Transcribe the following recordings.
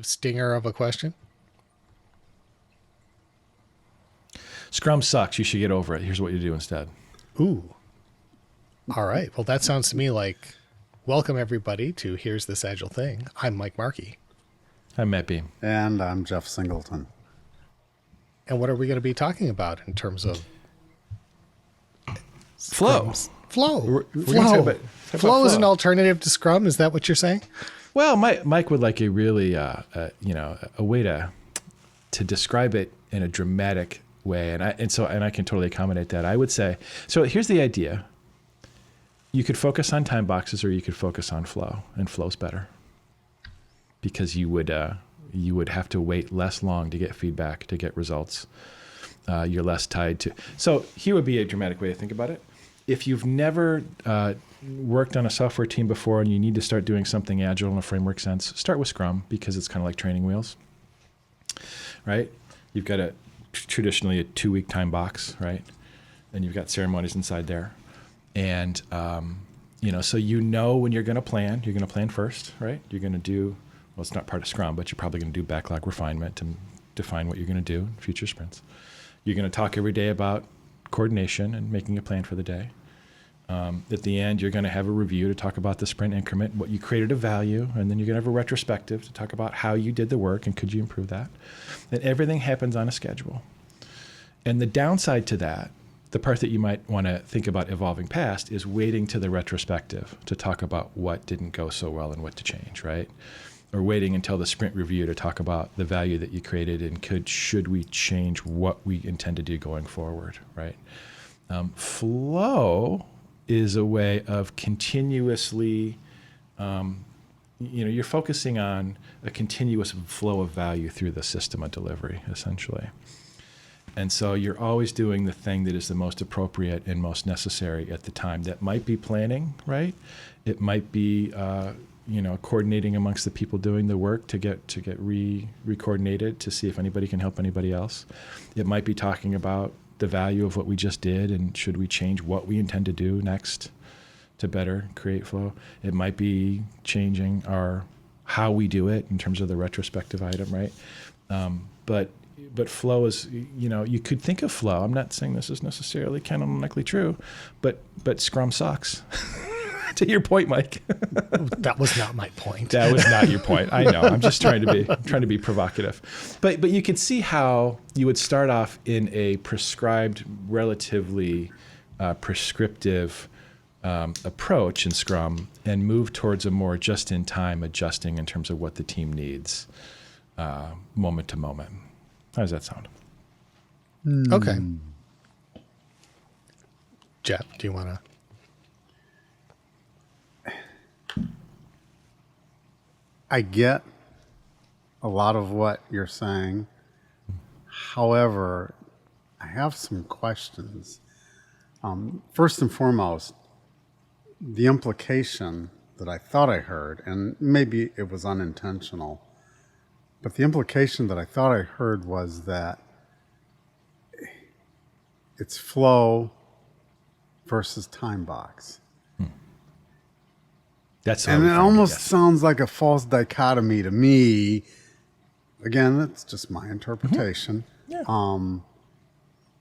Stinger of a question. Scrum sucks. You should get over it. Here's what you do instead. Ooh. All right. Well, that sounds to me like welcome everybody to Here's This Agile Thing. I'm Mike Markey. I'm Matt Beam. And I'm Jeff Singleton. And what are we going to be talking about in terms of Flow? Flow. Flow Flow is an alternative to Scrum. Is that what you're saying? Well, Mike would like a really, a way to describe it in a dramatic way, and I can totally accommodate that. I would say, so here's the idea: you could focus on time boxes, or you could focus on flow, and flow's better because you would have to wait less long to get feedback, to get results. You're less tied to. So here would be a dramatic way to think about it. If you've never worked on a software team before and you need to start doing something agile in a framework sense, start with Scrum because it's kind of like training wheels, right? You've got traditionally a 2-week time box, right? And you've got ceremonies inside there. And, so when you're going to plan first, right? You're going to do, well, it's not part of Scrum, but you're probably going to do backlog refinement and define what you're going to do in future sprints. You're going to talk every day about coordination and making a plan for the day. At the end, you're going to have a review to talk about the sprint increment, what you created of value, and then you're going to have a retrospective to talk about how you did the work and could you improve that. And everything happens on a schedule. And the downside to that, the part that you might want to think about evolving past, is waiting to the retrospective to talk about what didn't go so well and what to change, right? Or waiting until the sprint review to talk about the value that you created and should we change what we intend to do going forward, right? Flow is a way of continuously, you're focusing on a continuous flow of value through the system of delivery, essentially. And so you're always doing the thing that is the most appropriate and most necessary at the time. That might be planning, right? It might be, coordinating amongst the people doing the work to get re-coordinated to see if anybody can help anybody else. It might be talking about the value of what we just did and should we change what we intend to do next to better create flow. It might be changing how we do it in terms of the retrospective item, right? But flow is, you could think of flow. I'm not saying this is necessarily canonically true, but Scrum sucks. To your point, Mike. That was not my point. That was not your point. I know. I'm just trying to be provocative. But you could see how you would start off in a prescribed, relatively prescriptive approach in Scrum and move towards a more just-in-time adjusting in terms of what the team needs moment to moment. How does that sound? Okay. Jeff, do you want to? I get a lot of what you're saying. However, I have some questions. First and foremost, the implication that I thought I heard, and maybe it was unintentional, but the implication that I thought I heard was that it's flow versus time box. And it almost sounds like a false dichotomy to me. Again, that's just my interpretation. Mm-hmm. Yeah.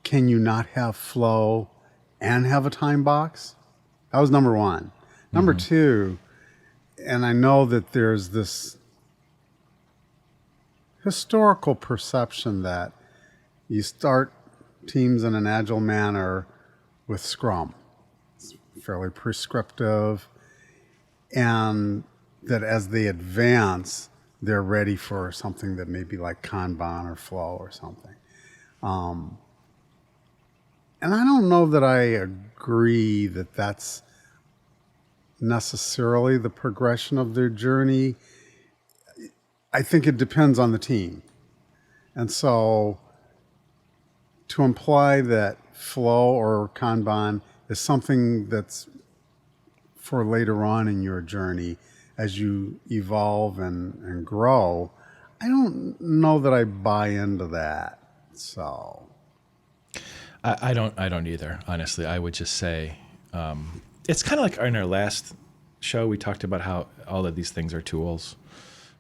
Can you not have flow and have a time box? That was number one. Number two, and I know that there's this historical perception that you start teams in an agile manner with Scrum. It's fairly prescriptive. And that as they advance, they're ready for something that may be like Kanban or Flow or something. And I don't know that I agree that that's necessarily the progression of their journey. I think it depends on the team. And so to imply that Flow or Kanban is something that's for later on in your journey as you evolve and grow, I don't know that I buy into that. So I don't either, honestly. I would just say it's kind of like in our last show we talked about how all of these things are tools,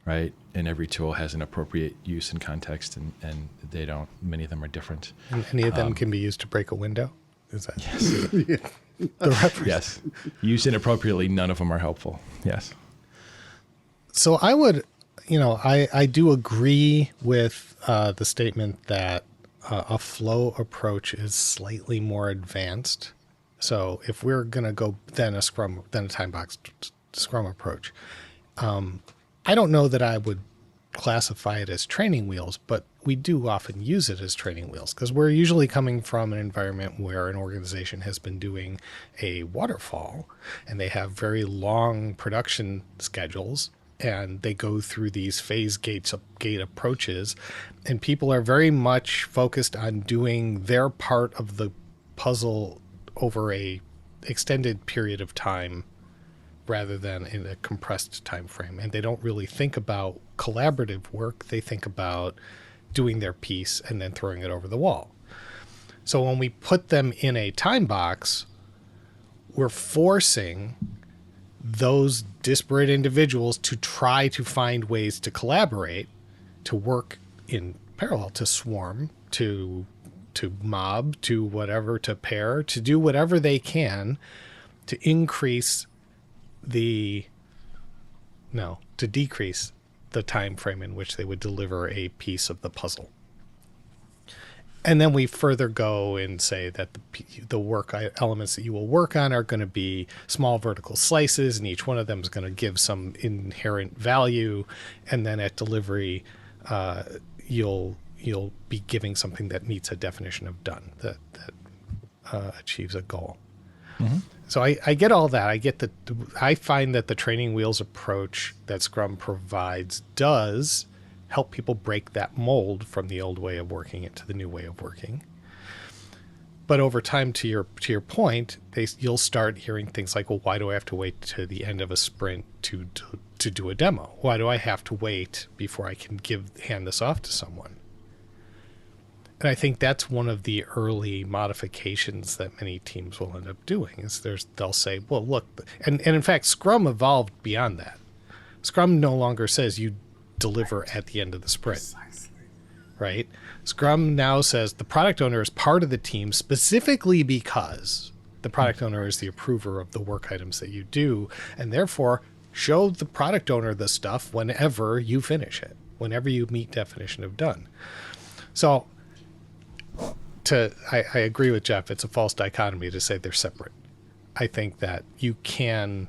right? And every tool has an appropriate use and context, and they don't. Many of them are different. And any of them can be used to break a window. Is that Yes. the reference? Yes. Used inappropriately, none of them are helpful. Yes. So I would, I do agree with the statement that a flow approach is slightly more advanced. So if we're going to go then a time box Scrum approach, I don't know that I would classify it as training wheels, but we do often use it as training wheels because we're usually coming from an environment where an organization has been doing a waterfall and they have very long production schedules and they go through these gate approaches, and people are very much focused on doing their part of the puzzle over a extended period of time rather than in a compressed time frame. And they don't really think about collaborative work. They think about doing their piece and then throwing it over the wall. So when we put them in a time box, we're forcing those disparate individuals to try to find ways to collaborate, to work in parallel, to swarm, to mob, to whatever, to pair, to do whatever they can to decrease the time frame in which they would deliver a piece of the puzzle. And then we further go and say that the work elements that you will work on are going to be small vertical slices, and each one of them is going to give some inherent value. And then at delivery, you'll be giving something that meets a definition of done, that achieves a goal. Mm-hmm. So I get all that. I find that the training wheels approach that Scrum provides does help people break that mold from the old way of working into the new way of working. But over time, to your point, you'll start hearing things like, well, why do I have to wait to the end of a sprint to do a demo? Why do I have to wait before I can hand this off to someone? And I think that's one of the early modifications that many teams will end up doing is they'll say, well, look, and in fact, Scrum evolved beyond that. Scrum no longer says you deliver at the end of the sprint. Precisely. Right? Scrum now says the product owner is part of the team specifically because the product owner is the approver of the work items that you do, and therefore show the product owner the stuff whenever you finish it, whenever you meet definition of done. So I agree with Jeff. It's a false dichotomy to say they're separate. I think that you can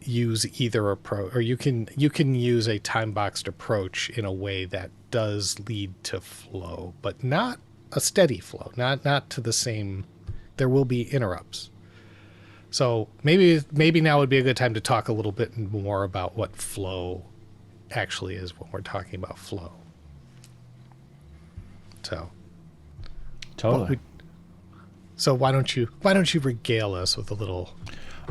use either approach, or you can use a time-boxed approach in a way that does lead to flow, but not a steady flow, not to the same. There will be interrupts. So maybe now would be a good time to talk a little bit more about what flow actually is when we're talking about flow. So totally. So why don't you regale us with a little?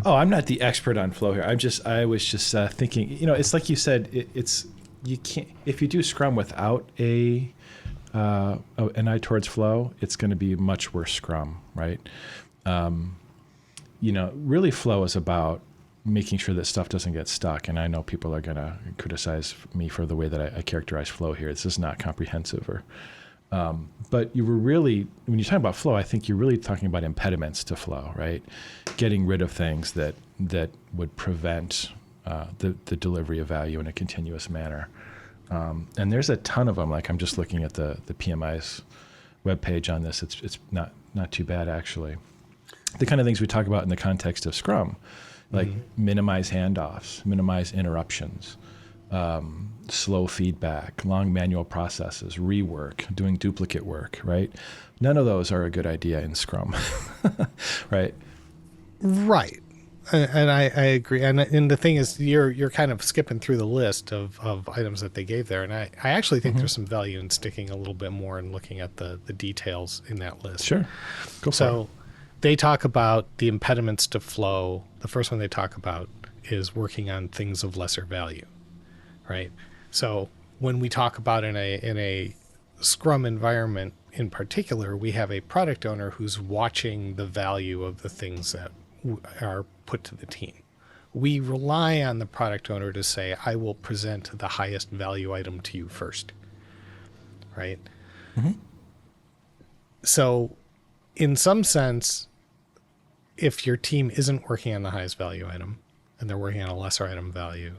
Oh, I'm not the expert on flow here. I was just thinking. It's like you said. You can't, if you do Scrum without an eye towards flow, it's going to be much worse Scrum, right? Really flow is about making sure that stuff doesn't get stuck. And I know people are going to criticize me for the way that I characterize flow here. This is not comprehensive, but you were really, when you're talking about flow, I think you're really talking about impediments to flow, right? Getting rid of things that would prevent the delivery of value in a continuous manner. And there's a ton of them. Like I'm just looking at the PMI's webpage on this. It's not too bad, actually. The kind of things we talk about in the context of Scrum, like minimize handoffs, minimize interruptions, slow feedback, long manual processes, rework, doing duplicate work, right? None of those are a good idea in Scrum, right? Right. And I agree. And the thing is, you're kind of skipping through the list of items that they gave there. And I actually think there's some value in sticking a little bit more and looking at the details in that list. Sure. Go for it. They talk about the impediments to flow. The first one they talk about is working on things of lesser value, right? So when we talk about in a Scrum environment in particular, we have a product owner who's watching the value of the things that are put to the team. we rely on the product owner to say, I will present the highest value item to you first. Right? So in some sense, if your team isn't working on the highest value item and they're working on a lesser item value,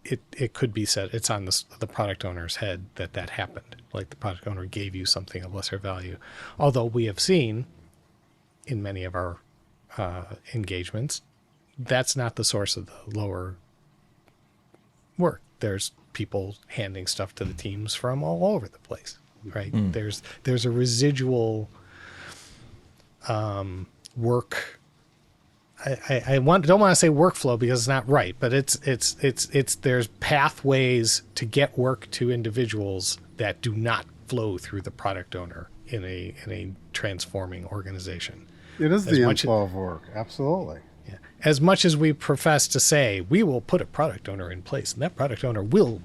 it could be said it's on the product owner's head that happened. Like the product owner gave you something of lesser value. Although we have seen in many of our engagements, that's not the source of the lower work. There's people handing stuff to the teams from all over the place, right? There's a residual work. I don't want to say workflow because it's not right, but it's there's pathways to get work to individuals that do not flow through the product owner in a transforming organization. It is the inflow of work, absolutely. Yeah. As much as we profess to say we will put a product owner in place, and that product owner will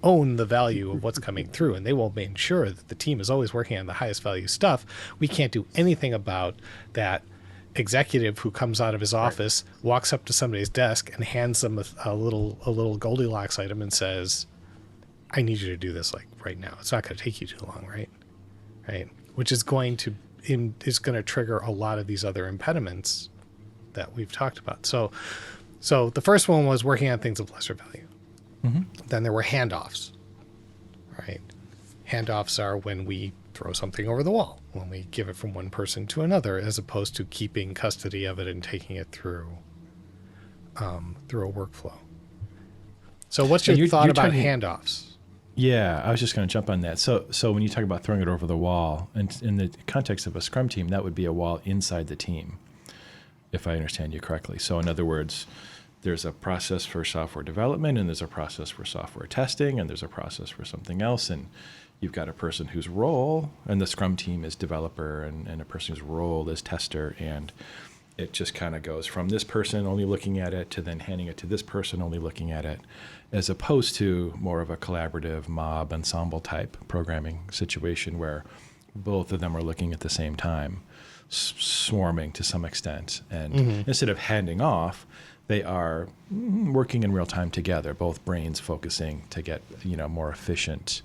own the value of what's coming through, and they will make sure that the team is always working on the highest value stuff, we can't do anything about that executive who comes out of his office, walks up to somebody's desk and hands them a little Goldilocks item and says, I need you to do this like right now. It's not going to take you too long, right? Which is going to trigger a lot of these other impediments that we've talked about. So the first one was working on things of lesser value. Then there were handoffs, right? Handoffs are when we throw something over the wall, when we give it from one person to another, as opposed to keeping custody of it and taking it through a workflow. So what's your thought about handoffs? Yeah, I was just going to jump on that. So when you talk about throwing it over the wall, and in the context of a Scrum team, that would be a wall inside the team, if I understand you correctly. So in other words, there's a process for software development, and there's a process for software testing, and there's a process for something else. And you've got a person whose role, and the Scrum team is developer, and a person whose role is tester. And it just kind of goes from this person only looking at it to then handing it to this person only looking at it, as opposed to more of a collaborative mob ensemble type programming situation where both of them are looking at the same time, swarming to some extent. And instead of handing off, they are working in real time together, both brains focusing to get more efficient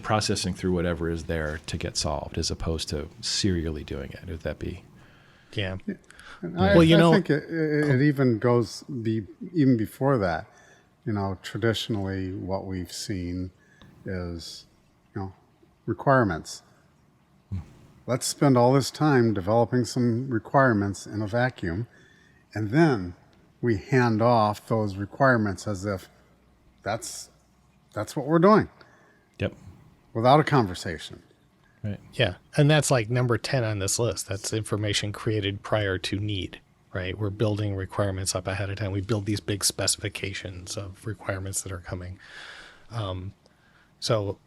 processing through whatever is there to get solved, as opposed to serially doing it. Would that be? Yeah. I think it even goes even before that. Traditionally, what we've seen is requirements. Let's spend all this time developing some requirements in a vacuum, and then we hand off those requirements as if that's what we're doing. Yep. Without a conversation. Right. Yeah. And that's like number 10 on this list. That's information created prior to need, right? We're building requirements up ahead of time. We build these big specifications of requirements that are coming. So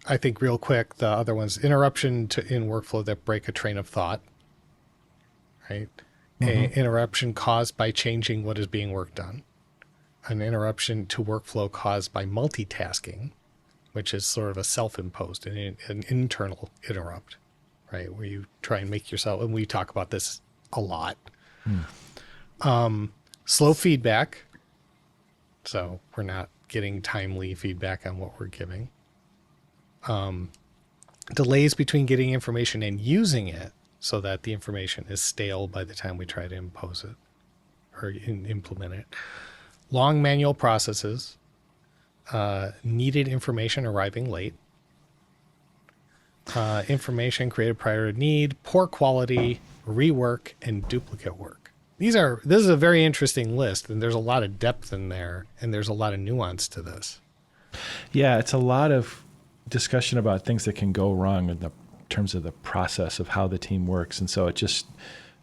I think real quick, the other one's interruption in workflow that break a train of thought, right? An interruption caused by changing what is being worked on. An interruption to workflow caused by multitasking, which is sort of a self-imposed, an internal interrupt, right? Where you try and make yourself, and we talk about this a lot. Slow feedback. So we're not getting timely feedback on what we're giving. Delays between getting information and using it, so that the information is stale by the time we try to impose it or implement it. Long manual processes. Needed information arriving late. Information created prior to need. Poor quality, rework, and duplicate work. This is a very interesting list, and there's a lot of depth in there, and there's a lot of nuance to this. Yeah, it's a lot of discussion about things that can go wrong in the terms of the process of how the team works. And so it just,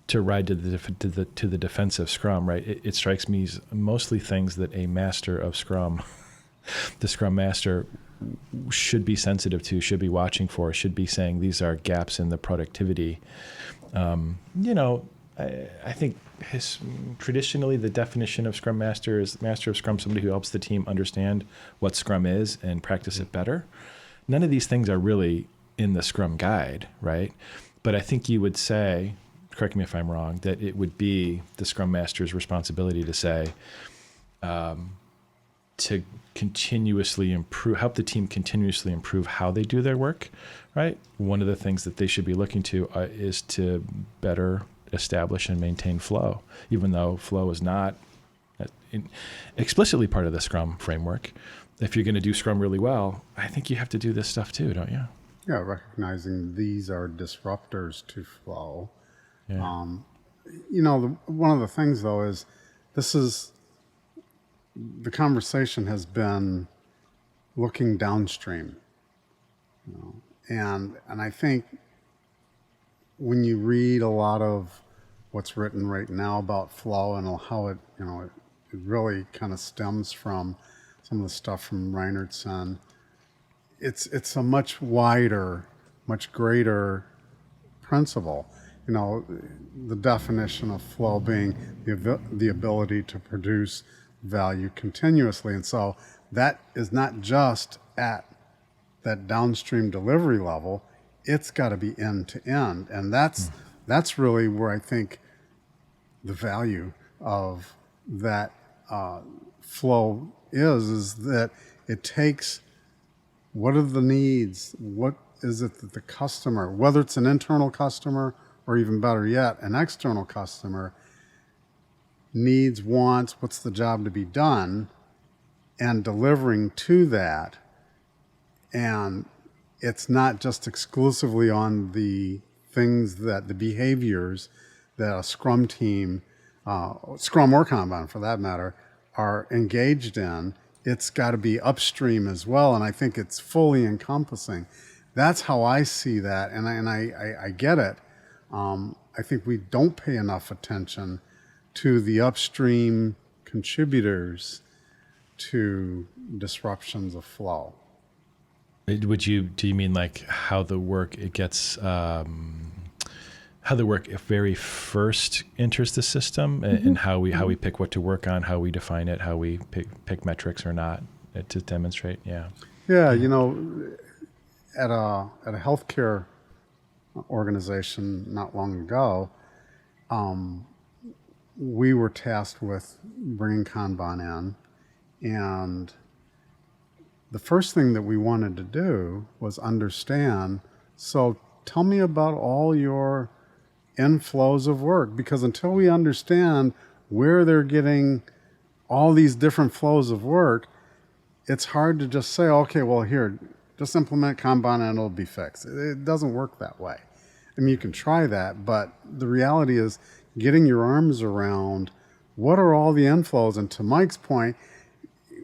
to ride to the defense of Scrum, right? It strikes me as mostly things that a master of Scrum, the Scrum master, should be sensitive to, should be watching for, should be saying these are gaps in the productivity. I think traditionally the definition of Scrum master is master of Scrum, somebody who helps the team understand what Scrum is and practice it better. None of these things are really in the Scrum guide, right? But I think you would say correct me if I'm wrong, that it would be the Scrum Master's responsibility to say, to continuously improve, help the team continuously improve how they do their work, right? One of the things that they should be looking to is to better establish and maintain flow, even though flow is not explicitly part of the Scrum framework. If you're going to do Scrum really well, I think you have to do this stuff too, don't you? Yeah, recognizing these are disruptors to flow. Yeah. One of the things though is the conversation has been looking downstream, and I think when you read a lot of what's written right now about flow and how it really kind of stems from some of the stuff from Reinertsen, it's a much wider, much greater principle. The definition of flow being the ability to produce value continuously. And so that is not just at that downstream delivery level, it's got to be end to end. And that's really where I think the value of that flow is that it takes what are the needs, what is it that the customer, whether it's an internal customer or even better yet, an external customer, needs, wants, what's the job to be done, and delivering to that. And it's not just exclusively on the things that the behaviors that a Scrum team, Scrum or Kanban for that matter, are engaged in. It's got to be upstream as well. And I think it's fully encompassing. That's how I see that. And I get it. I think we don't pay enough attention to the upstream contributors to disruptions of flow. Do you mean like how the work how the work very first enters the system, and how we pick what to work on, how we define it, how we pick metrics or not to demonstrate? Yeah. Yeah, at a healthcare organization not long ago, we were tasked with bringing Kanban in, and the first thing that we wanted to do was understand, so tell me about all your inflows of work, because until we understand where they're getting all these different flows of work, it's hard to just say, okay, well, here, just implement Kanban and it'll be fixed. It doesn't work that way. I mean, you can try that, but the reality is getting your arms around what are all the inflows. And to Mike's point,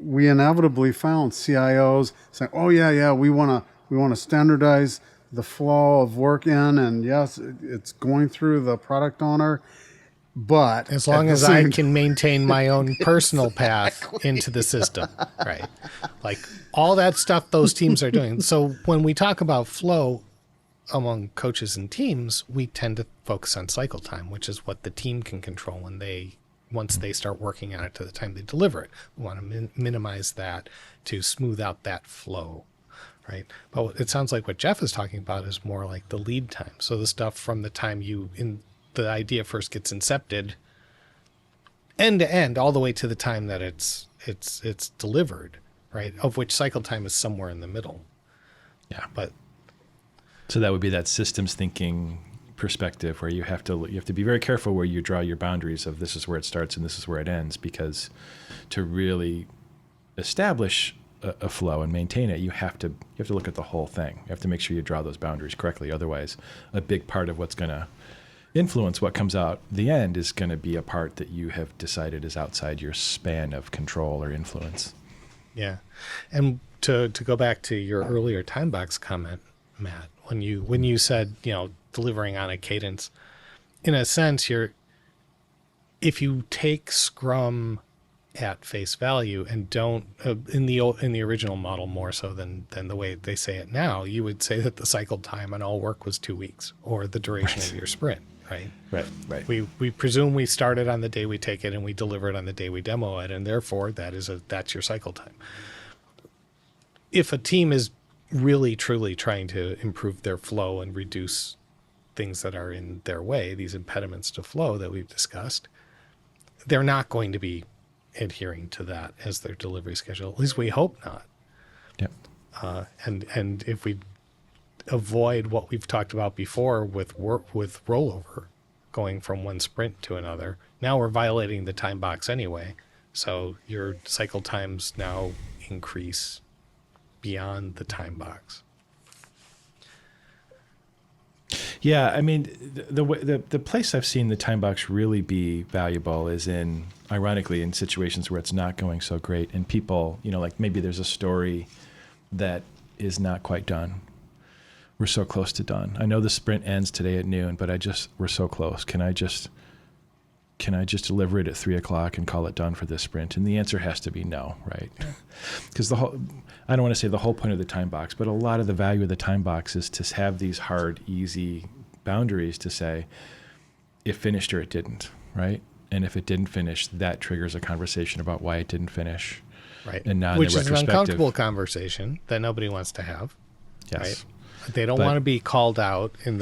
we inevitably found CIOs saying, oh yeah, we want to standardize the flow of work in, and yes, it's going through the product owner, but as long as I can maintain my own personal path into the system, right? Like all that stuff those teams are doing. So when we talk about flow among coaches and teams, we tend to focus on cycle time, which is what the team can control once they start working on it to the time they deliver it. We want to minimize that to smooth out that flow, right? But it sounds like what Jeff is talking about is more like the lead time. So the stuff from the time the idea first gets incepted, end to end, all the way to the time that it's delivered, right? Of which cycle time is somewhere in the middle. Yeah. But so that would be that systems thinking perspective where you have to be very careful where you draw your boundaries of this is where it starts and this is where it ends, because to really establish a flow and maintain it, you have to look at the whole thing. You have to make sure you draw those boundaries correctly. Otherwise, a big part of what's going to influence what comes out the end is going to be a part that you have decided is outside your span of control or influence. Yeah. And to go back to your earlier time box comment, Matt, when you said, delivering on a cadence, in a sense, if you take Scrum at face value and don't in the original model more so than the way they say it now, you would say that the cycle time on all work was 2 weeks or the duration of your sprint, right? Right. We presume we started on the day we take it and we deliver it on the day we demo it, and therefore that's your cycle time. If a team is really truly trying to improve their flow and reduce things that are in their way, these impediments to flow that we've discussed, they're not going to be adhering to that as their delivery schedule. At least we hope not. Yep. And if we avoid what we've talked about before with rollover, going from one sprint to another, now we're violating the time box anyway. So your cycle times now increase beyond the time box. Yeah, I mean, the place I've seen the time box really be valuable is ironically, in situations where it's not going so great, and people, like maybe there's a story that is not quite done. We're so close to done. I know the sprint ends today at noon, but we're so close. Can I just deliver it at 3:00 and call it done for this sprint? And the answer has to be no, right? Because I don't want to say the whole point of the time box, but a lot of the value of the time box is to have these hard, easy boundaries to say it finished or it didn't, right? And if it didn't finish, that triggers a conversation about why it didn't finish. Right. And now which is an uncomfortable conversation that nobody wants to have. Yes. Right? They don't want to be called out and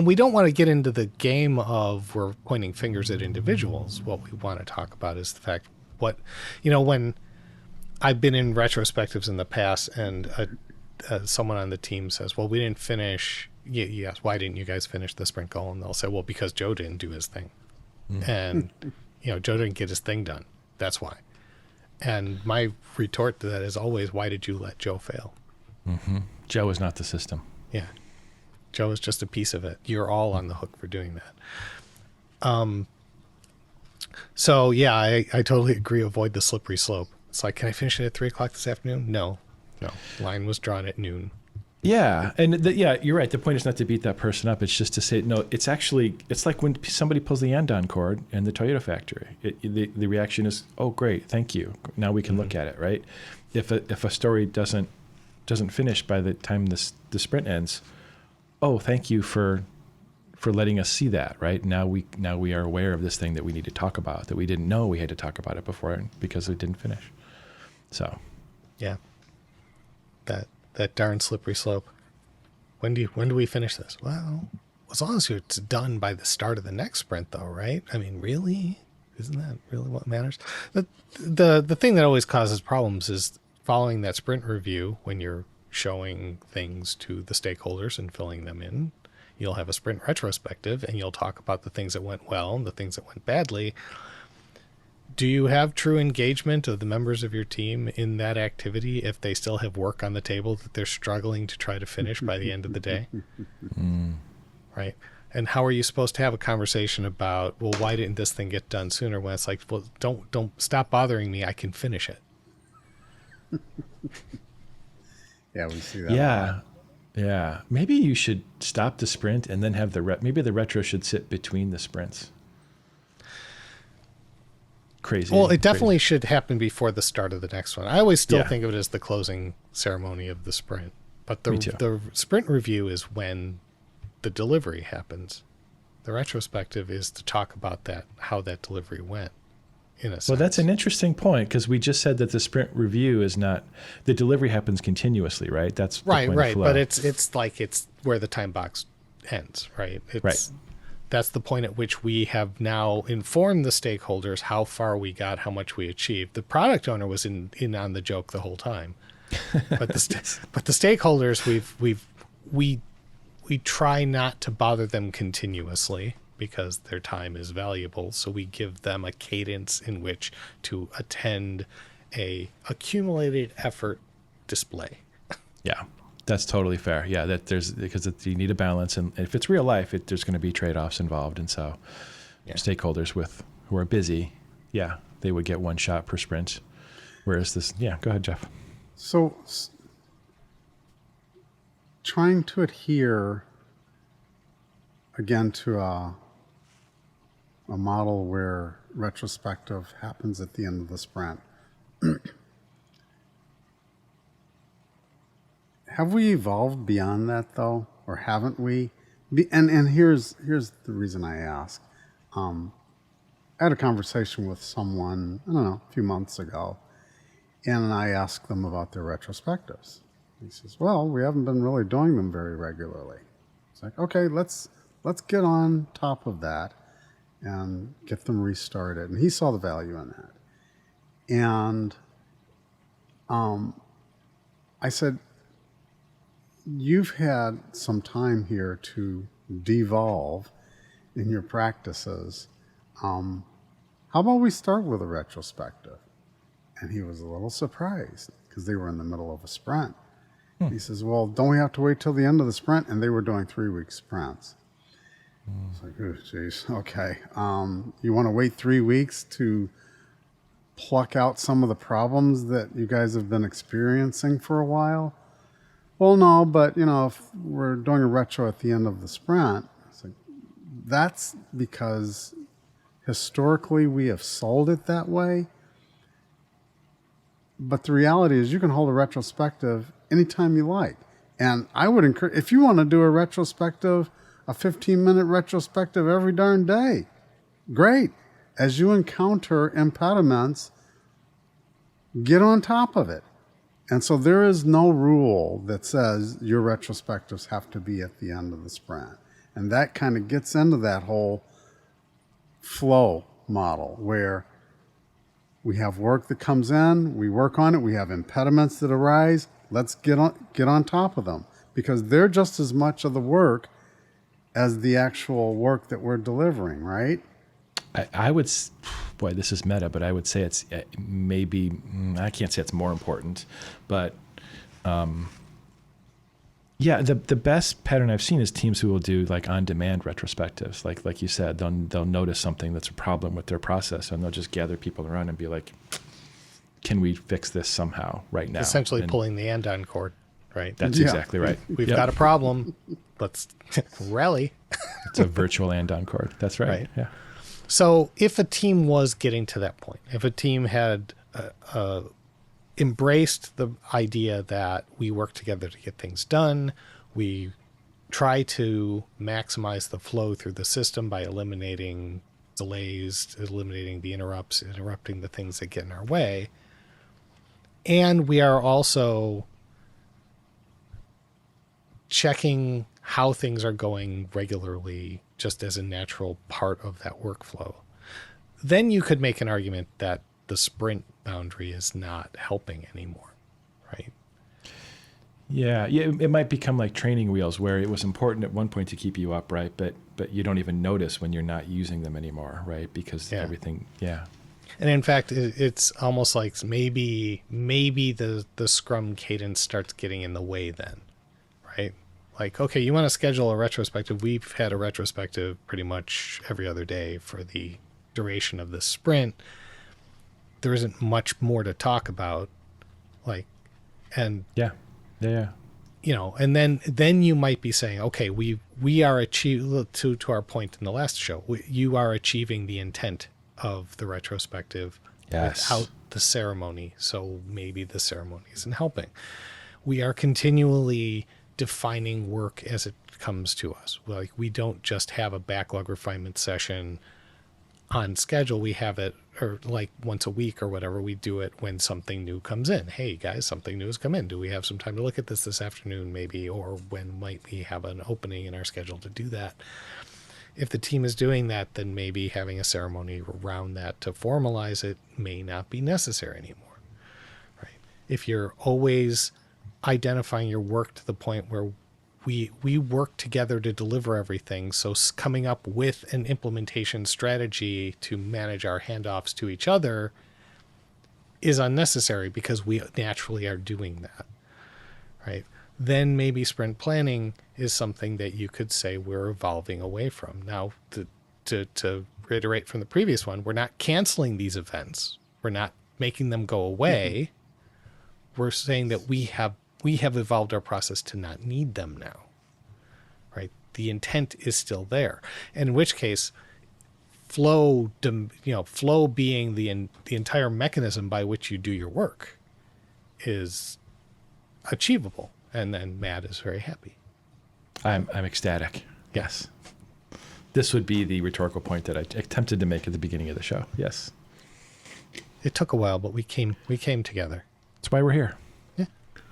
we don't want to get into the game of we're pointing fingers at individuals. What we want to talk about is the fact when I've been in retrospectives in the past and someone on the team says, well, we didn't finish. Yes. Why didn't you guys finish the sprint goal? And they'll say, well, because Joe didn't do his thing. And, Joe didn't get his thing done. That's why. And my retort to that is always, why did you let Joe fail? Mm-hmm. Joe is not the system. Yeah. Joe is just a piece of it. You're all on the hook for doing that. So yeah, I totally agree. Avoid the slippery slope. It's like, can I finish it at 3:00 this afternoon? No. Line was drawn at noon. Yeah. And you're right. The point is not to beat that person up. It's just to say, no, it's like when somebody pulls the andon cord in the Toyota factory, the reaction is, oh, great. Thank you. Now we can look at it. Right. If a story doesn't finish by the time the sprint ends, oh, thank you for letting us see that, right? Now we are aware of this thing that we need to talk about, that we didn't know we had to talk about it before because it didn't finish. So, yeah, that darn slippery slope. When do we finish this? Well, as long as it's done by the start of the next sprint, though, right? I mean, really, isn't that really what matters? The thing that always causes problems is following that sprint review when you're showing things to the stakeholders and filling them in. You'll have a sprint retrospective and you'll talk about the things that went well and the things that went badly. Do you have true engagement of the members of your team in that activity if they still have work on the table that they're struggling to try to finish by the end of the day? Right? And how are you supposed to have a conversation about, well, why didn't this thing get done sooner, when it's like, well, don't stop bothering me. I can finish it. Yeah, we see that. Yeah. Yeah. Maybe you should stop the sprint and then have maybe the retro should sit between the sprints. Crazy. Well, it definitely should happen before the start of the next one. I always still think of it as the closing ceremony of the sprint. But the sprint review is when the delivery happens. The retrospective is to talk about how that delivery went. Well, that's an interesting point, because we just said that the sprint review is not, the delivery happens continuously, right? That's the right. Point of flow. But it's where the time box ends, right? Right. That's the point at which we have now informed the stakeholders how far we got, how much we achieved. The product owner was in on the joke the whole time, but the stakeholders we try not to bother them continuously, because their time is valuable. So we give them a cadence in which to attend a accumulated effort display. Yeah, that's totally fair. Yeah, because you need a balance, and if it's real life, there's going to be trade-offs involved, and so stakeholders who are busy, they would get one shot per sprint, whereas this, go ahead, Jeff. So trying to adhere again to a model where retrospective happens at the end of the sprint. Have we evolved beyond that, though, or haven't we? And here's the reason I ask. I had a conversation with someone, I don't know, a few months ago, and I asked them about their retrospectives. He says, well, we haven't been really doing them very regularly. It's like, okay, let's get on top of that and get them restarted. And he saw the value in that. And I said, you've had some time here to devolve in your practices. How about we start with a retrospective? And he was a little surprised because they were in the middle of a sprint. He says, well, don't we have to wait till the end of the sprint? And they were doing 3-week sprints. It's like, oh, geez, okay. You want to wait 3 weeks to pluck out some of the problems that you guys have been experiencing for a while? Well, no, but, if we're doing a retro at the end of the sprint, it's like, that's because historically we have sold it that way. But the reality is you can hold a retrospective anytime you like. And I would encourage, if you want to do a retrospective, a 15-minute retrospective every darn day, great. As you encounter impediments, get on top of it. And so there is no rule that says your retrospectives have to be at the end of the sprint. And that kind of gets into that whole flow model where we have work that comes in, we work on it, we have impediments that arise, let's get on top of them because they're just as much of the work as the actual work that we're delivering, right? I would, boy, this is meta, but I would say it's maybe, I can't say it's more important, but yeah, the best pattern I've seen is teams who will do like on-demand retrospectives. Like you said, they'll notice something that's a problem with their process, and they'll just gather people around and be like, "Can we fix this somehow right now?" Essentially and pulling the andon cord, right? That's exactly right. We've got a problem. Let's rally. It's a virtual andon cord. That's right. Right. Yeah. So if a team was getting to that point, if a team had embraced the idea that we work together to get things done, we try to maximize the flow through the system by eliminating delays, eliminating the interrupting the things that get in our way, and we are also checking how things are going regularly just as a natural part of that workflow, then you could make an argument that the sprint boundary is not helping anymore, right? Yeah, it might become like training wheels where it was important at one point to keep you upright, but you don't even notice when you're not using them anymore, right? Because everything, And in fact, it's almost like maybe the Scrum cadence starts getting in the way then, right? Like, okay, you want to schedule a retrospective. We've had a retrospective pretty much every other day for the duration of the sprint. There isn't much more to talk about, and and then you might be saying, okay, we are achieving, to our point in the last show, you are achieving the intent of the retrospective without the ceremony, so maybe the ceremony isn't helping. We are continually defining work as it comes to us. Like, we don't just have a backlog refinement session on schedule. We have it, or like once a week or whatever, we do it when something new comes in. Hey guys, something new has come in. Do we have some time to look at this afternoon maybe? Or when might we have an opening in our schedule to do that? If the team is doing that, then maybe having a ceremony around that to formalize it may not be necessary anymore, right? If you're always identifying your work to the point where we work together to deliver everything, so coming up with an implementation strategy to manage our handoffs to each other is unnecessary because we naturally are doing that, right? Then maybe sprint planning is something that you could say we're evolving away from. Now, to reiterate from the previous one, we're not canceling these events. We're not making them go away. Mm-hmm. We're saying that we have evolved our process to not need them now, right? The intent is still there. And in which case, flow being the entire mechanism by which you do your work is achievable. And then Matt is very happy. I'm ecstatic. Yes. This would be the rhetorical point that I attempted to make at the beginning of the show. Yes. It took a while, but we came together. That's why we're here.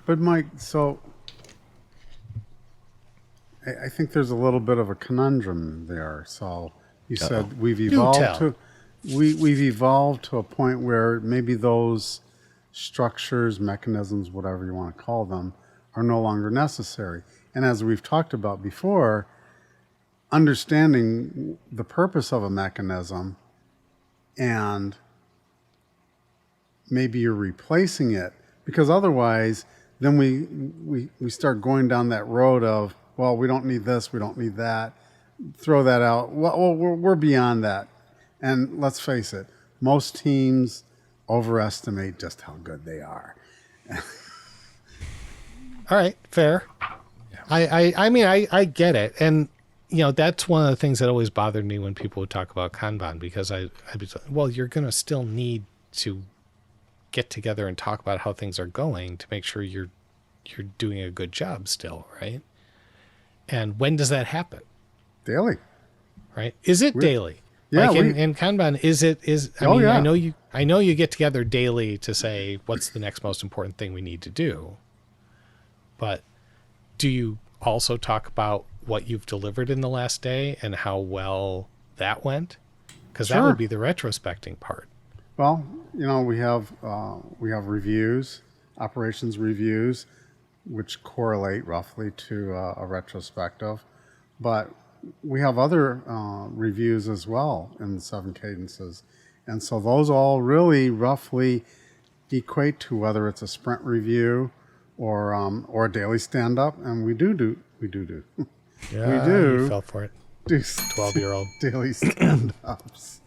But Mike, so I think there's a little bit of a conundrum there. So you said we've Do evolved tell. to we've evolved to a point where maybe those structures, mechanisms, whatever you want to call them, are no longer necessary. And as we've talked about before, understanding the purpose of a mechanism and maybe you're replacing it, because otherwise then we start going down that road of, well, we don't need this, we don't need that, throw that out. Well, we're beyond that. And let's face it, most teams overestimate just how good they are. All right, fair. I mean, I get it. And, that's one of the things that always bothered me when people would talk about Kanban, because I'd be like, well, you're going to still need to get together and talk about how things are going to make sure you're doing a good job still, right? And when does that happen? Daily. Right? Is it daily? Yeah, like in Kanban, yeah. I know you get together daily to say what's the next most important thing we need to do. But do you also talk about what you've delivered in the last day and how well that went? Because that Sure. would be the retrospecting part. Well, we have reviews, operations reviews, which correlate roughly to a retrospective, but we have other reviews as well in the 7 cadences, and so those all really roughly equate to whether it's a sprint review or a daily stand up, and we do Yeah, we do you fell for it. do 12-year-old. daily stand ups.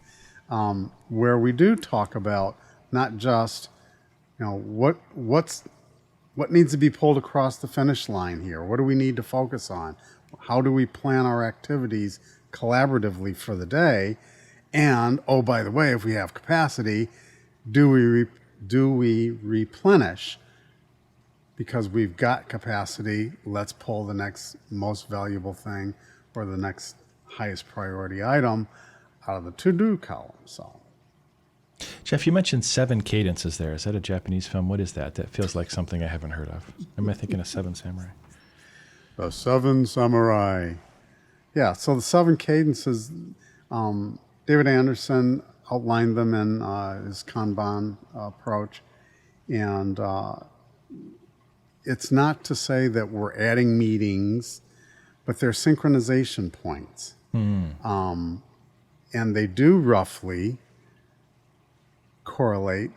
Where we do talk about not just what needs to be pulled across the finish line here. What do we need to focus on? How do we plan our activities collaboratively for the day? And oh, by the way, if we have capacity, do we replenish? Because we've got capacity, let's pull the next most valuable thing or the next highest priority item out of the to-do column. So, Jeff, you mentioned 7 cadences there. Is that a Japanese film? What is that? That feels like something I haven't heard of. Am I thinking of 7 Samurai? the 7 Samurai. Yeah, so the 7 cadences, David Anderson outlined them in his Kanban approach. And it's not to say that we're adding meetings, but they're synchronization points. And they do roughly correlate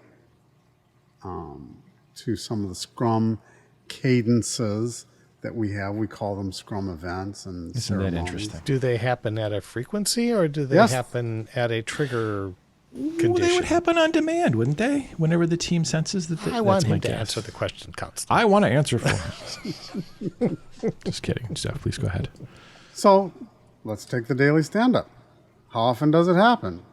to some of the Scrum cadences that we have. We call them Scrum events and Isn't ceremonies. that interesting? Do they happen at a frequency or do they Yes. happen at a trigger Well, condition? they would happen on demand, wouldn't they? Whenever the team senses that. I want that's my him to guess. answer the question constantly. I want to answer for him. Just kidding. Jeff, please go ahead. So let's take the daily stand-up. How often does it happen?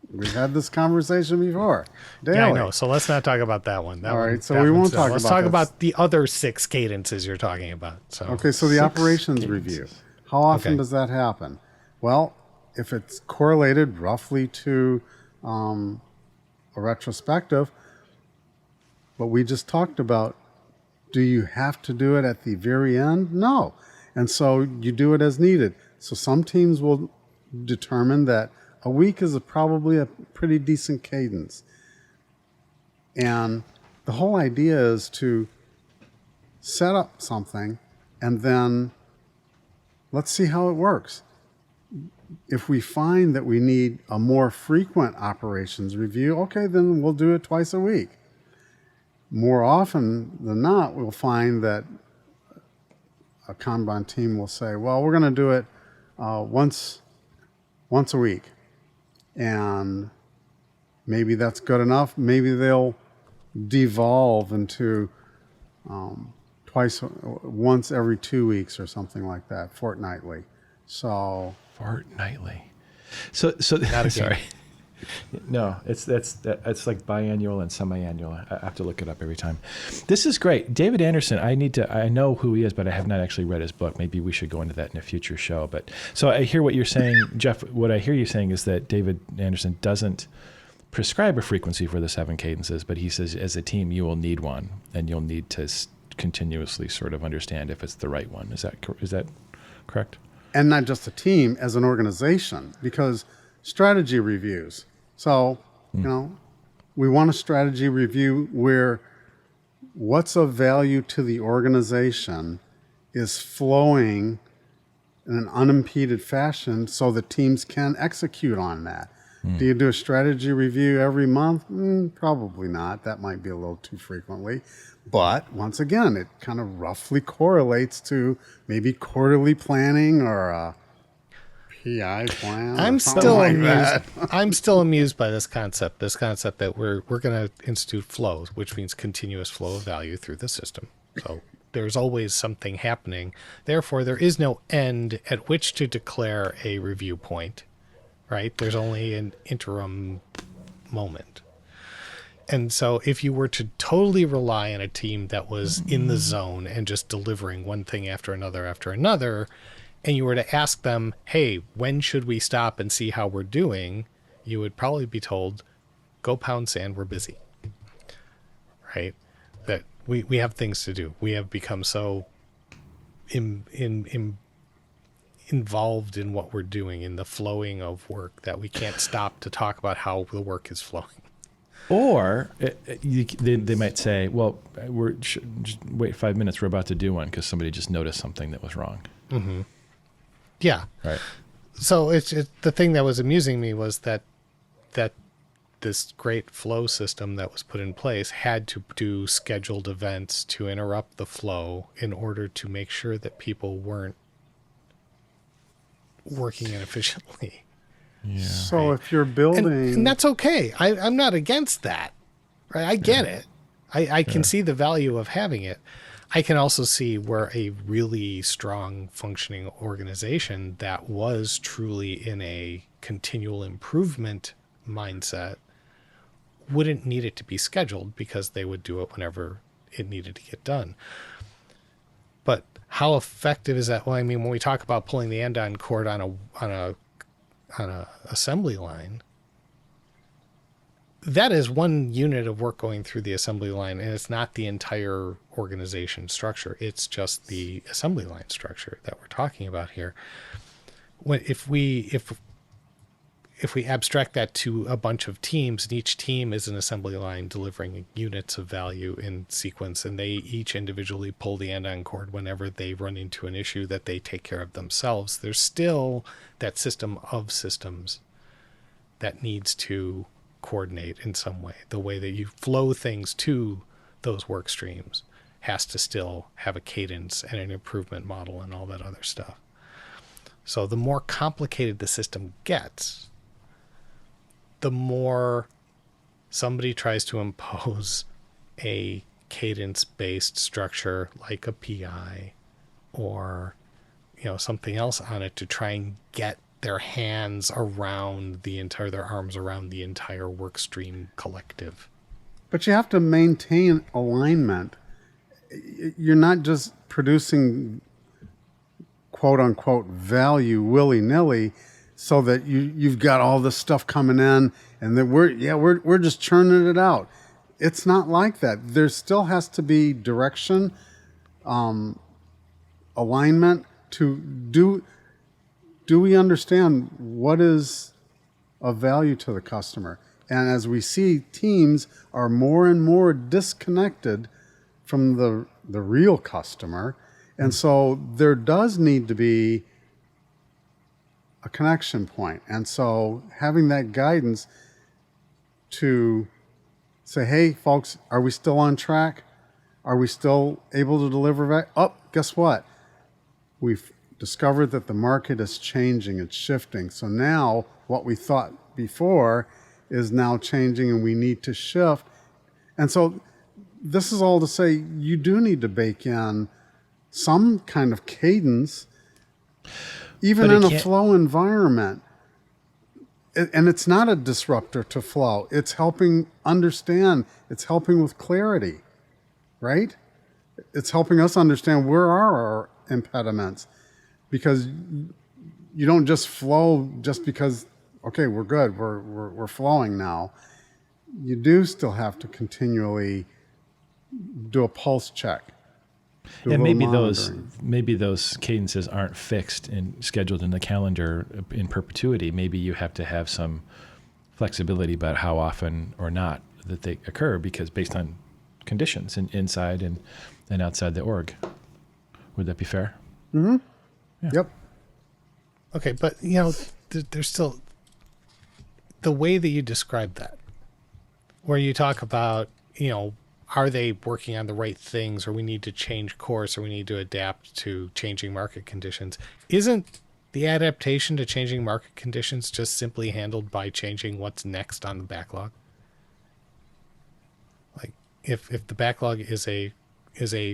We've had this conversation before. Daily. Yeah, I know. So let's not talk about that one. All right, so we won't talk Let's about talk this. about the other 6 cadences you're talking about. So Okay, so the 6 operations cadences. review. How often Okay. does that happen? Well, if it's correlated roughly to a retrospective, what we just talked about, do you have to do it at the very end? No. And so you do it as needed. So some teams will determine that a week is probably a pretty decent cadence. And the whole idea is to set up something and then let's see how it works. If we find that we need a more frequent operations review, okay, then we'll do it twice a week. More often than not, we'll find that a Kanban team will say, well, we're going to do it once a week. And maybe that's good enough. Maybe they'll devolve into once every 2 weeks or something like that, fortnightly. So Fortnightly. So Not a sorry. No, it's like biannual and semi-annual. I have to look it up every time. This is great. David Anderson, I know who he is, but I have not actually read his book. Maybe we should go into that in a future show. But so I hear what you're saying, Jeff. What I hear you saying is that David Anderson doesn't prescribe a frequency for the 7 cadences, but he says as a team you will need one, and you'll need to continuously sort of understand if it's the right one. Is that correct. And not just a team, as an organization, because strategy reviews. So, we want a strategy review where what's of value to the organization is flowing in an unimpeded fashion so the teams can execute on that. Do you do a strategy review every month? Probably not. That might be a little too frequently. But once again, it kind of roughly correlates to maybe quarterly planning or a PI plan. I'm or something still like amused. that. I'm still amused by this concept. This concept that we're going to institute flows, which means continuous flow of value through the system. So there's always something happening. Therefore, there is no end at which to declare a review point. Right? There's only an interim moment. And so if you were to totally rely on a team that was in the zone and just delivering one thing after another, and you were to ask them, hey, when should we stop and see how we're doing? You would probably be told, go pound sand, we're busy. Right? That we have things to do. We have become so involved in what we're doing, in the flowing of work, that we can't stop to talk about how the work is flowing. Or they might say, well, just wait 5 minutes. We're about to do one because somebody just noticed something that was wrong. Mm-hmm. Yeah. Right. So it's the thing that was amusing me was that this great flow system that was put in place had to do scheduled events to interrupt the flow in order to make sure that people weren't working inefficiently. Yeah. So if you're building... And that's okay. I'm not against that. Right? I get it. I can see the value of having it. I can also see where a really strong functioning organization that was truly in a continual improvement mindset wouldn't need it to be scheduled, because they would do it whenever it needed to get done. But how effective is that? Well, I mean, when we talk about pulling the end-on cord on a assembly line, that is one unit of work going through the assembly line, and it's not the entire organization structure. It's just the assembly line structure that we're talking about here. If we abstract that to a bunch of teams, and each team is an assembly line delivering units of value in sequence, and they each individually pull the end-on cord whenever they run into an issue that they take care of themselves, there's still that system of systems that needs to coordinate in some way. The way that you flow things to those work streams has to still have a cadence and an improvement model and all that other stuff. So the more complicated the system gets, the more somebody tries to impose a cadence-based structure like a PI or something else on it to try and get their hands around their arms around the entire work stream collective. But you have to maintain alignment. You're not just producing quote unquote value willy-nilly so that you've got all this stuff coming in and that we're just churning it out. It's not like that. There still has to be direction, alignment to do we understand what is of value to the customer? And as we see, teams are more and more disconnected from the real customer. And so there does need to be a connection point. And so having that guidance to say, hey, folks, are we still on track? Are we still able to deliver? Guess what? We've discovered that the market is changing, it's shifting. So now what we thought before is now changing and we need to shift. And so this is all to say you do need to bake in some kind of cadence, even in a flow environment. And it's not a disruptor to flow. It's helping understand. It's helping with clarity, right? It's helping us understand where are our impediments. Because you don't just flow just because, okay, we're good, we're flowing now. You do still have to continually do a pulse check. And maybe maybe those cadences aren't fixed and scheduled in the calendar in perpetuity. Maybe you have to have some flexibility about how often or not that they occur, because based on conditions inside and outside the org. Would that be fair? Mm-hmm. Yeah. Yep. Okay, but there's still the way that you describe that, where you talk about, are they working on the right things, or we need to change course, or we need to adapt to changing market conditions. Isn't the adaptation to changing market conditions just simply handled by changing what's next on the backlog? Like if the backlog is a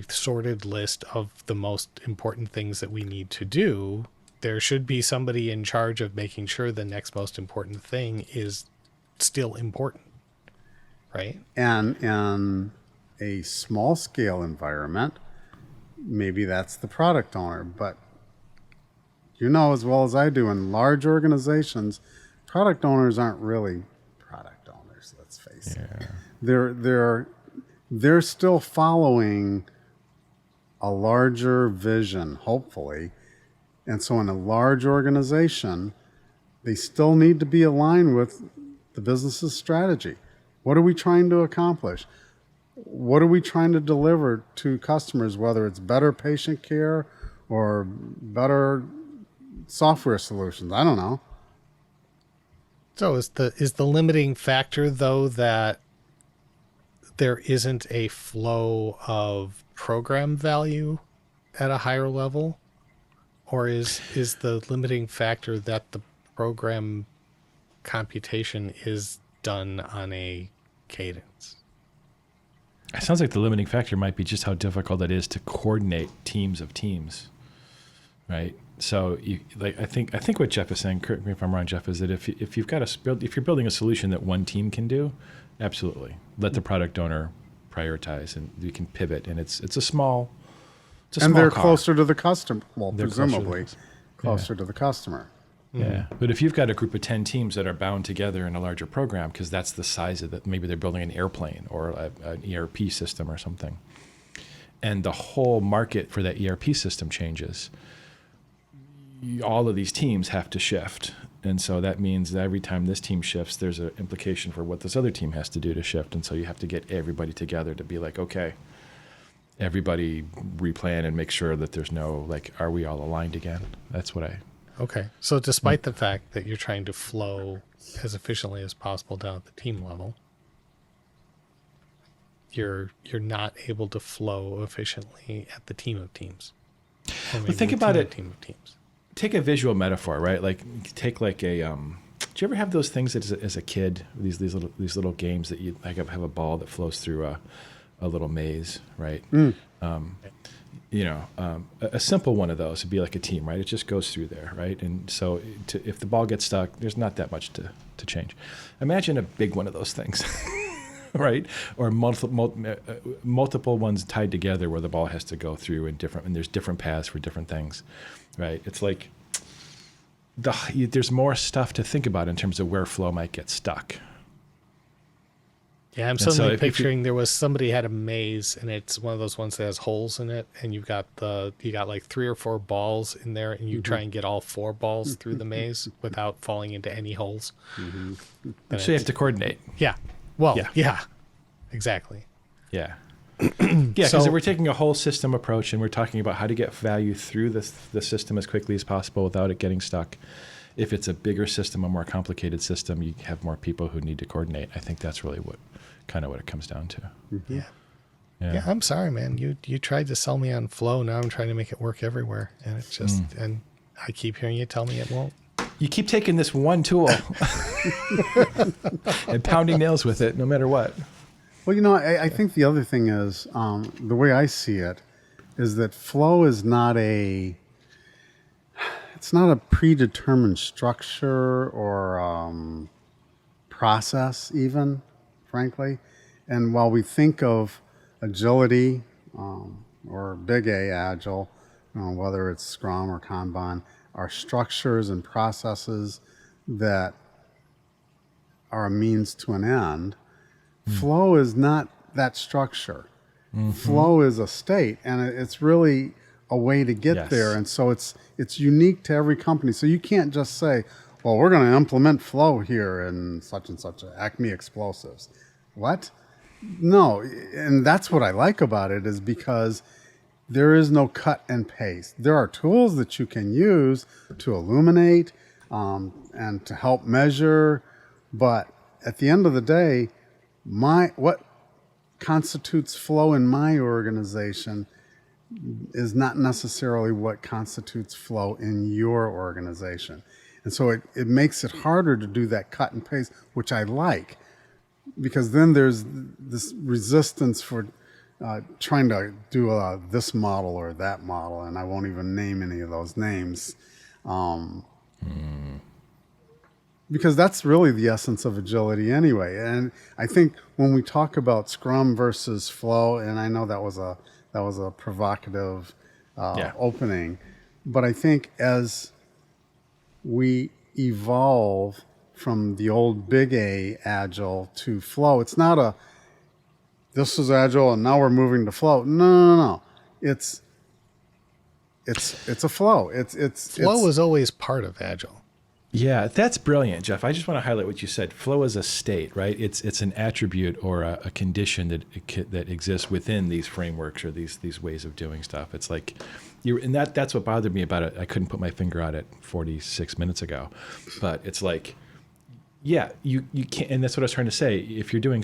sorted list of the most important things that we need to do, there should be somebody in charge of making sure the next most important thing is still important, right? And in a small scale environment, maybe that's the product owner. But as well as I do, in large organizations, product owners aren't really product owners, let's face it. They're still following a larger vision, hopefully. And so in a large organization, they still need to be aligned with the business's strategy. What are we trying to accomplish? What are we trying to deliver to customers, whether it's better patient care or better software solutions? I don't know. So is the limiting factor, though, that there isn't a flow of program value at a higher level? Or is the limiting factor that the program computation is done on a cadence? It sounds like the limiting factor might be just how difficult it is to coordinate teams of teams, right? So, I think what Jeff is saying, correct me if I'm wrong, Jeff, is that if you're building a solution that one team can do, absolutely let the product owner prioritize, and you can pivot, and it's a small. And they're car. closer to the customer. Well, They're presumably closer to the customer. Yeah, but if you've got a group of 10 teams that are bound together in a larger program, because that's the size of it, maybe they're building an airplane or an ERP system or something, and the whole market for that ERP system changes, all of these teams have to shift. And so that means that every time this team shifts, there's an implication for what this other team has to do to shift. And so you have to get everybody together to be like, okay, everybody replan and make sure that there's no, are we all aligned again? That's what I... Okay. So despite the fact that you're trying to flow as efficiently as possible down at the team level, you're not able to flow efficiently at the team of teams. But think about it. Team of teams. Take a visual metaphor, right? Take a. Did you ever have those things that as a kid, these little games that you have a ball that flows through a little maze, right? A simple one of those would be like a team, right? It just goes through there, right? And so if the ball gets stuck, there's not that much to change. Imagine a big one of those things, right? Or multiple ones tied together where the ball has to go through and there's different paths for different things, right? It's like there's more stuff to think about in terms of where flow might get stuck. Yeah, I'm suddenly picturing there was somebody had a maze, and it's one of those ones that has holes in it, and you got like 3 or 4 balls in there, and you try and get all 4 balls through the maze without falling into any holes. So you have to coordinate. Yeah. Well, yeah, exactly. Yeah. Because we're taking a whole system approach, and we're talking about how to get value through the system as quickly as possible without it getting stuck. If it's a bigger system, a more complicated system, you have more people who need to coordinate. I think that's really what it comes down to. Yeah. I'm sorry, man. You tried to sell me on flow. Now I'm trying to make it work everywhere, and it's just and I keep hearing you tell me it won't. You keep taking this one tool and pounding nails with it, no matter what. Well, I think the other thing is the way I see it is that flow is not it's not a predetermined structure or process, even, frankly. And while we think of agility or big A, agile, whether it's Scrum or Kanban, are structures and processes that are a means to an end. Flow is not that structure. Flow is a state, and it's really a way to get Yes. there. And so it's unique to every company. So you can't just say, well, we're going to implement flow here in such and such Acme Explosives. What? No. And that's what I like about it, is because there is no cut and paste. There are tools that you can use to illuminate and to help measure. But at the end of the day, what constitutes flow in my organization is not necessarily what constitutes flow in your organization. And so it makes it harder to do that cut and paste, which I like, because then there's this resistance for trying to do this model or that model, and I won't even name any of those names. Because that's really the essence of agility anyway. And I think when we talk about Scrum versus flow, and I know that was a provocative opening, but I think as we evolve from the old big A agile to flow, it's not this is agile and now we're moving to flow. No. It's a flow. Flow is always part of agile. Yeah, that's brilliant, Jeff. I just want to highlight what you said. Flow is a state, right? It's an attribute or a condition that exists within these frameworks or these ways of doing stuff. It's like and that's what bothered me about it. I couldn't put my finger on it 46 minutes ago, but it's like, yeah, you can't, and that's what I was trying to say. If you're doing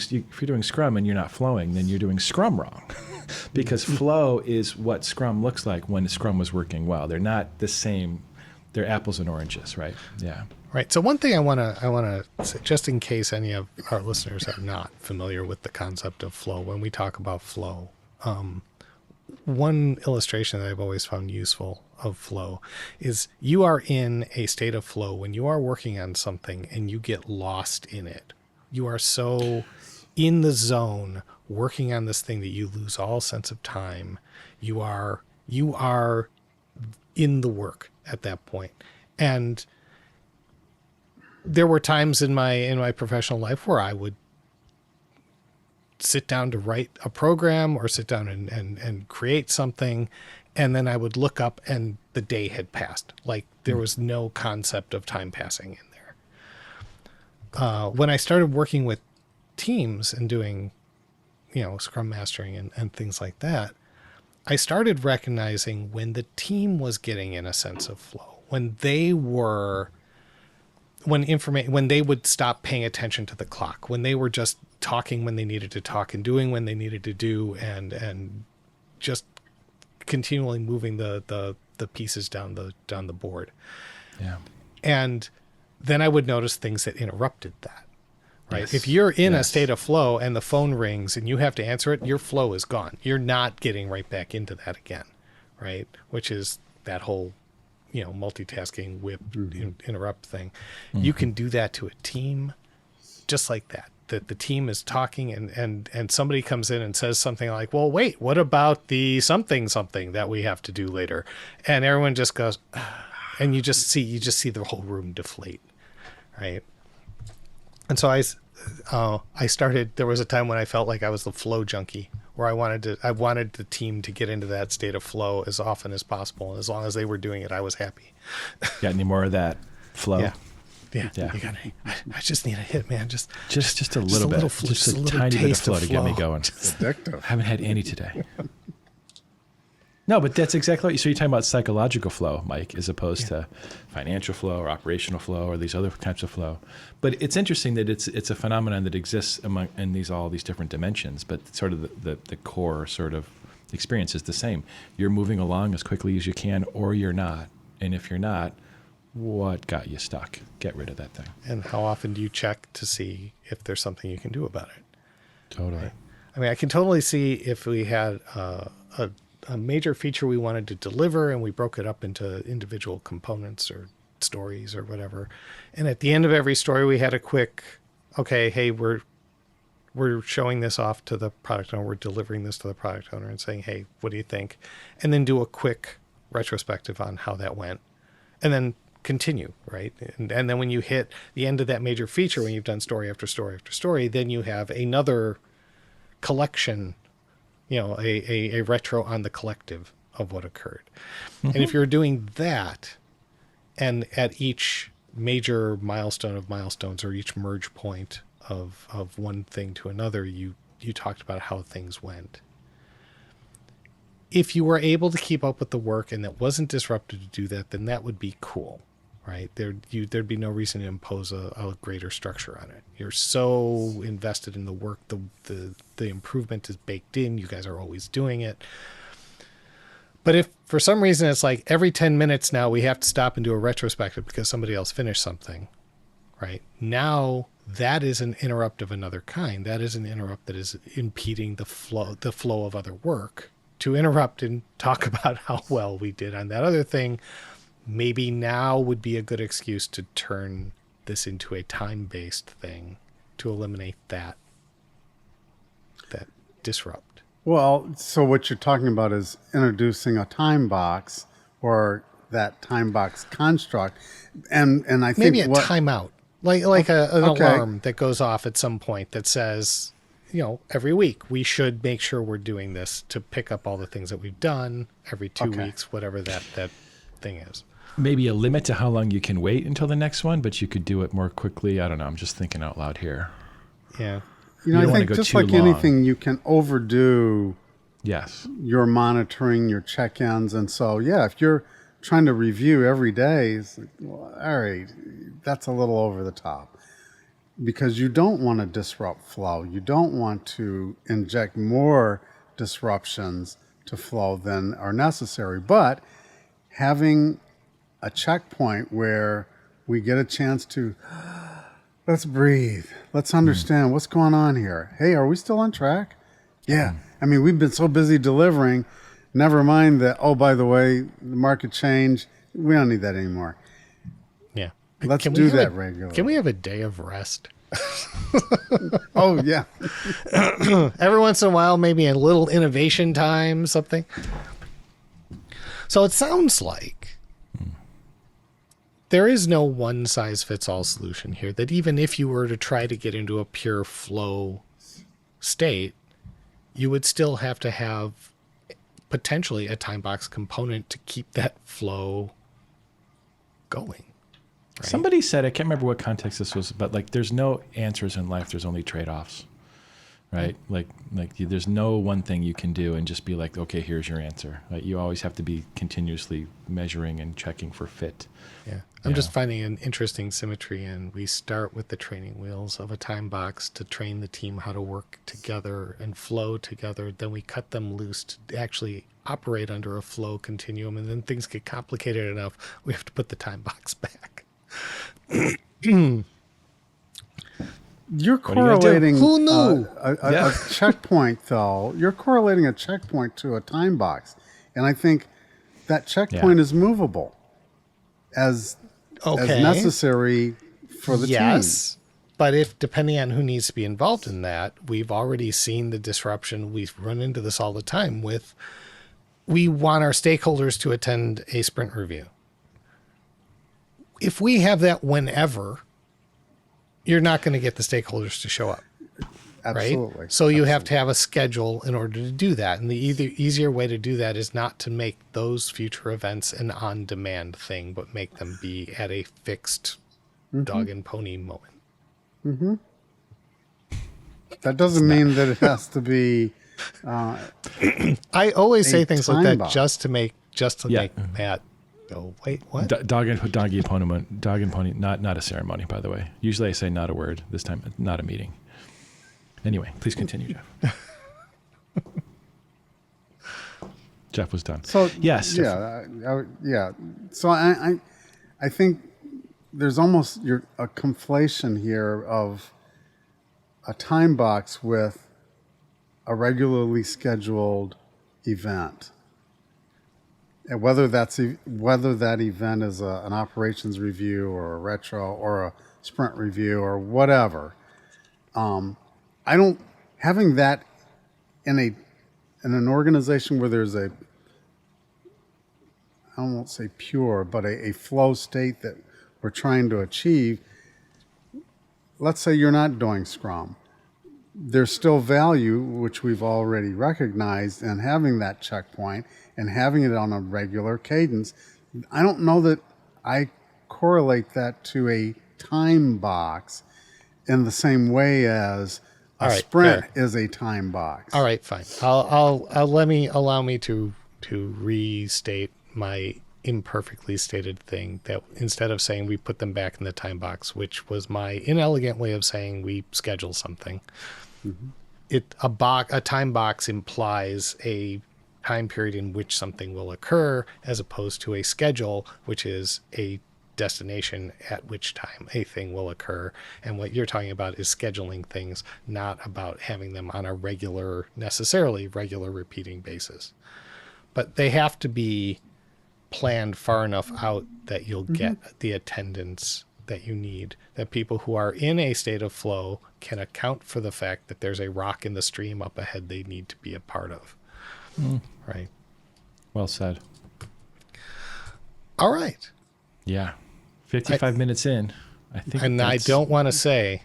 Scrum and you're not flowing, then you're doing Scrum wrong, because flow is what Scrum looks like when Scrum was working well. They're not the same. They're apples and oranges, right? Yeah. Right. So one thing I want to say, just in case any of our listeners are not familiar with the concept of flow, when we talk about flow, one illustration that I've always found useful of flow is you are in a state of flow when you are working on something and you get lost in it. You are so in the zone working on this thing that you lose all sense of time. You are in the work at that point. And there were times in my professional life where I would sit down to write a program or sit down and create something, and then I would look up and the day had passed. Like there was no concept of time passing in there. When I started working with teams and doing, Scrum mastering and things like that, I started recognizing when the team was getting in a sense of flow, when they would stop paying attention to the clock, when they were just talking when they needed to talk and doing when they needed to do, and just continually moving the pieces down the board. Yeah. And then I would notice things that interrupted that. Right. Yes. If you're in a state of flow and the phone rings and you have to answer it, your flow is gone. You're not getting right back into that again. Right. Which is that whole, multitasking whip interrupt thing. Mm-hmm. You can do that to a team just like that. That the team is talking and somebody comes in and says something like, well, wait, what about the something that we have to do later? And everyone just goes, and you just see the whole room deflate. Right. And so I started, there was a time when I felt like I was the flow junkie, where I wanted the team to get into that state of flow as often as possible. And as long as they were doing it, I was happy. Got any more of that flow? Yeah. I just need a hit, man. Just a little bit. Just a tiny bit of flow to get me going. Addictive. Haven't had any today. No, but that's exactly what. So you're talking about psychological flow, Mike, as opposed to financial flow or operational flow or these other types of flow. But it's interesting that it's a phenomenon that exists in all these different dimensions. But sort of the core sort of experience is the same. You're moving along as quickly as you can, or you're not. And if you're not, what got you stuck? Get rid of that thing. And how often do you check to see if there's something you can do about it? Totally. Right? I mean, I can totally see if we had a major feature we wanted to deliver and we broke it up into individual components or stories or whatever. And at the end of every story, we had a quick, okay, hey, we're showing this off to the product owner. We're delivering this to the product owner and saying, hey, what do you think? And then do a quick retrospective on how that went. And then continue, right? And then when you hit the end of that major feature, when you've done story after story after story, then you have another collection, a retro on the collective of what occurred. And if you're doing that, and at each major milestone of milestones or each merge point of one thing to another, you talked about how things went. If you were able to keep up with the work and that wasn't disrupted to do that, then that would be cool, right? There'd be no reason to impose a greater structure on it. You're so invested in the work, the improvement is baked in. You guys are always doing it. But if for some reason it's like every 10 minutes now we have to stop and do a retrospective because somebody else finished something, right? Now that is an interrupt of another kind. That is an interrupt that is impeding the flow of other work. To interrupt and talk about how well we did on that other thing, maybe now would be a good excuse to turn this into a time-based thing to eliminate that disrupt. Well, so what you're talking about is introducing a time box or that time box construct, and I think maybe a timeout, like an alarm that goes off at some point that says, every week we should make sure we're doing this to pick up all the things that we've done every 2 weeks, whatever that thing is. Maybe a limit to how long you can wait until the next one, but you could do it more quickly. I don't know. I'm just thinking out loud here. Yeah. I think just like anything, you can overdo your monitoring, your check-ins. And so, if you're trying to review every day, it's like, well, all right, that's a little over the top. Because you don't want to disrupt flow. You don't want to inject more disruptions to flow than are necessary. But having a checkpoint where we get a chance to, let's breathe. Let's understand what's going on here. Hey, are we still on track? Yeah. I mean, we've been so busy delivering. Never mind that, oh, by the way, the market changed. We don't need that anymore. Yeah. Let's do that regularly. Can we have a day of rest? Oh, yeah. Every once in a while, maybe a little innovation time, something. So it sounds like there is no one-size-fits-all solution here, that even if you were to try to get into a pure flow state, you would still have to have potentially a time box component to keep that flow going. Right? Somebody said, I can't remember what context this was, but like there's no answers in life, there's only trade-offs. Right? Like there's no one thing you can do and just be like, okay, here's your answer. Like, you always have to be continuously measuring and checking for fit. Yeah. I'm just finding an interesting symmetry, and we start with the training wheels of a time box to train the team how to work together and flow together. Then we cut them loose to actually operate under a flow continuum, and then things get complicated enough, we have to put the time box back. You're correlating Who knew? A checkpoint, though. You're correlating a checkpoint to a time box. And I think that checkpoint is movable as necessary for the team. Yes, but if depending on who needs to be involved in that, we've already seen the disruption. We've run into this all the time with, we want our stakeholders to attend a sprint review. If we have that whenever, you're not going to get the stakeholders to show up. Absolutely. Right? So you have to have a schedule in order to do that. And the easier way to do that is not to make those future events an on-demand thing, but make them be at a fixed dog and pony moment. Mm-hmm. That doesn't mean that it has to be... I always say things like that box. just to make that go, wait, what? Dog and pony, not a ceremony, by the way. Usually I say not a word. This time, not a meeting. Anyway, please continue, Jeff. Jeff was done. So yes. Yeah. So I think there's almost a conflation here of a time box with a regularly scheduled event. And whether that event is an operations review or a retro or a sprint review or whatever, having that in an organization where there's I won't say pure, but a flow state that we're trying to achieve. Let's say you're not doing Scrum. there's still value, which we've already recognized, in having that checkpoint and having it on a regular cadence. I don't know that I correlate that to a time box in the same way as a All right, sprint fair. is a time box. All right, fine. Allow me to restate my imperfectly stated thing that instead of saying we put them back in the time box, which was my inelegant way of saying we schedule something. A time box implies a time period in which something will occur, as opposed to a schedule, which is a destination at which time a thing will occur. And what you're talking about is scheduling things, not about having them on a necessarily regular repeating basis. But they have to be planned far enough out that you'll get the attendance that you need, that people who are in a state of flow can account for the fact that there's a rock in the stream up ahead they need to be a part of. Right. Well said. All right. Yeah. 55 minutes in. I think And I don't want to say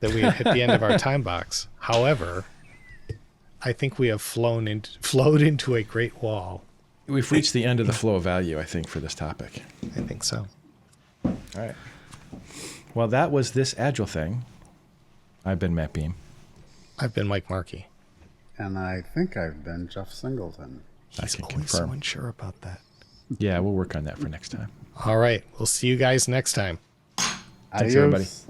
that we have hit the end of our time box. However, I think we have flowed into a great wall. we've reached the end of the flow of value, I think, for this topic. I think so. All right. Well, that was this Agile thing. I've been Matt Beam. I've been Mike Markey. And I think I've been Jeff Singleton. He's can always so confirm. unsure about that. Yeah, we'll work on that for next time. All right. We'll see you guys next time. Thanks, everybody. Adios.